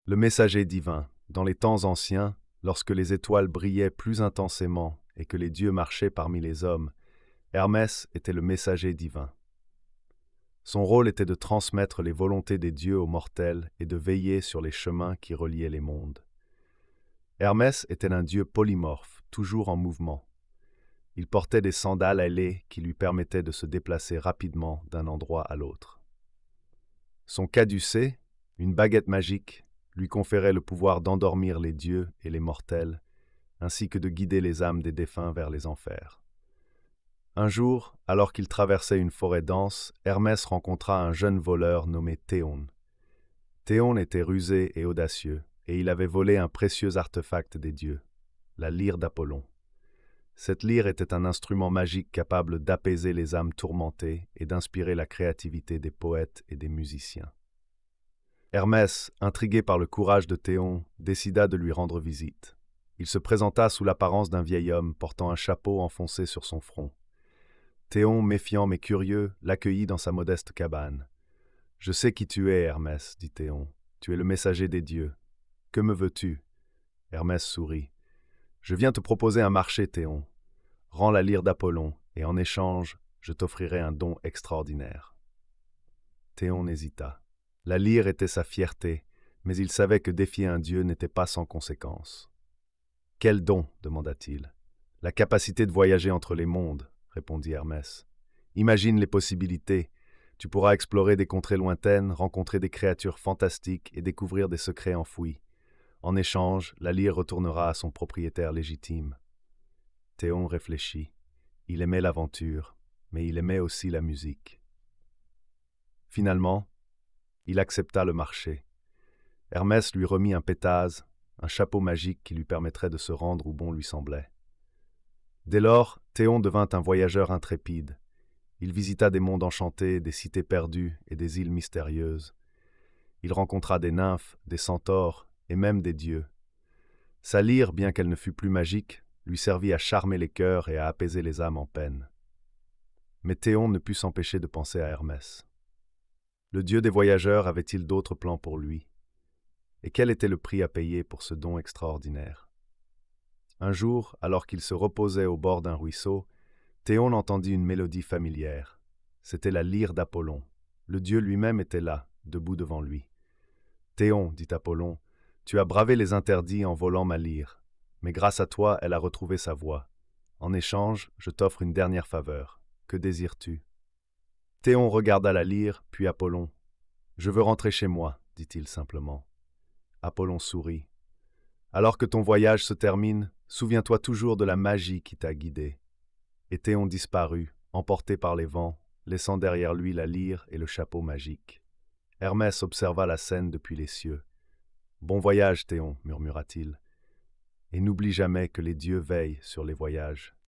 Le messager divin, dans les temps anciens, lorsque les étoiles brillaient plus intensément et que les dieux marchaient parmi les hommes, Hermès était le messager divin. Son rôle était de transmettre les volontés des dieux aux mortels et de veiller sur les chemins qui reliaient les mondes. Hermès était un dieu polymorphe, toujours en mouvement. Il portait des sandales ailées qui lui permettaient de se déplacer rapidement d'un endroit à l'autre. Son caducée, une baguette magique, lui conférait le pouvoir d'endormir les dieux et les mortels, ainsi que de guider les âmes des défunts vers les enfers. Un jour, alors qu'il traversait une forêt dense, Hermès rencontra un jeune voleur nommé Théon. Théon était rusé et audacieux, et il avait volé un précieux artefact des dieux, la lyre d'Apollon. Cette lyre était un instrument magique capable d'apaiser les âmes tourmentées et d'inspirer la créativité des poètes et des musiciens. Hermès, intrigué par le courage de Théon, décida de lui rendre visite. Il se présenta sous l'apparence d'un vieil homme portant un chapeau enfoncé sur son front. Théon, méfiant mais curieux, l'accueillit dans sa modeste cabane. « Je sais qui tu es, Hermès, dit Théon. Tu es le messager des dieux. Que me veux-tu » Hermès sourit. « Je viens te proposer un marché, Théon. Rends la lyre d'Apollon, et en échange, je t'offrirai un don extraordinaire. » Théon hésita. La lyre était sa fierté, mais il savait que défier un dieu n'était pas sans conséquence. « Quel don » demanda-t-il. « La capacité de voyager entre les mondes, » répondit Hermès. « Imagine les possibilités. Tu pourras explorer des contrées lointaines, rencontrer des créatures fantastiques et découvrir des secrets enfouis. En échange, la lyre retournera à son propriétaire légitime. » Théon réfléchit. Il aimait l'aventure, mais il aimait aussi la musique. Finalement, il accepta le marché. Hermès lui remit un pétase, un chapeau magique qui lui permettrait de se rendre où bon lui semblait. Dès lors, Théon devint un voyageur intrépide. Il visita des mondes enchantés, des cités perdues et des îles mystérieuses. Il rencontra des nymphes, des centaures et même des dieux. Sa lyre, bien qu'elle ne fût plus magique, lui servit à charmer les cœurs et à apaiser les âmes en peine. Mais Théon ne put s'empêcher de penser à Hermès. Le dieu des voyageurs avait-il d'autres plans pour lui? Et quel était le prix à payer pour ce don extraordinaire? Un jour, alors qu'il se reposait au bord d'un ruisseau, Théon entendit une mélodie familière. C'était la lyre d'Apollon. Le dieu lui-même était là, debout devant lui. « Théon, dit Apollon, tu as bravé les interdits en volant ma lyre, mais grâce à toi, elle a retrouvé sa voix. En échange, je t'offre une dernière faveur. Que désires-tu » Théon regarda la lyre, puis Apollon. « Je veux rentrer chez moi, dit-il simplement. » Apollon sourit. « Alors que ton voyage se termine, souviens-toi toujours de la magie qui t'a guidé. » Et Théon disparut, emporté par les vents, laissant derrière lui la lyre et le chapeau magique. Hermès observa la scène depuis les cieux. « Bon voyage, Théon, murmura-t-il. Et n'oublie jamais que les dieux veillent sur les voyages.